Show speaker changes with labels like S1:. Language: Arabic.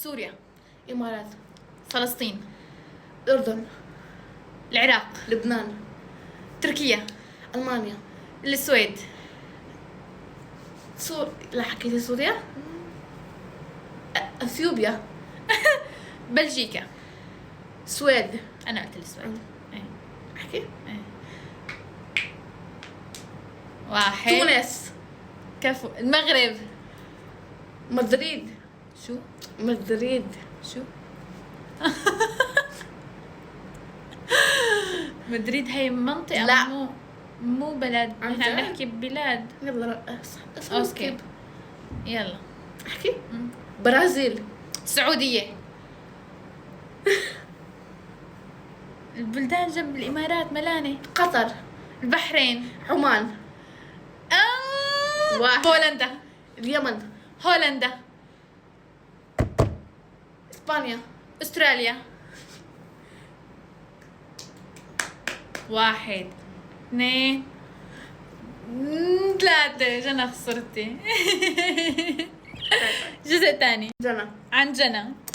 S1: سوريا.
S2: إمارات.
S1: فلسطين.
S2: الأردن.
S1: العراق.
S2: لبنان.
S1: تركيا.
S2: ألمانيا.
S1: السويد.
S2: لا حكيتي سوريا. أثيوبيا.
S1: بلجيكا.
S2: السويد.
S1: أنا قلت السويد. إيه.
S2: احكي.
S1: إيه. 1.
S2: تونس.
S1: كفو. المغرب.
S2: مدريد.
S1: شو
S2: مدريد.
S1: شو مدريد هي منطقة،
S2: لا.
S1: مو بلد.
S2: عن
S1: نحن عم
S2: جد؟
S1: نحكي ببلاد.
S2: يلا
S1: اوكي يلا.
S2: احكي. برازيل.
S1: السعودية. البلدان جنب الإمارات ملانة.
S2: قطر.
S1: البحرين.
S2: عمان. واحد.
S1: بولندا.
S2: اليمن.
S1: هولندا.
S2: إسبانيا.
S1: أستراليا. 1 2 3. جنى خسرتي. جزء تاني
S2: جنى.
S1: عن جنى.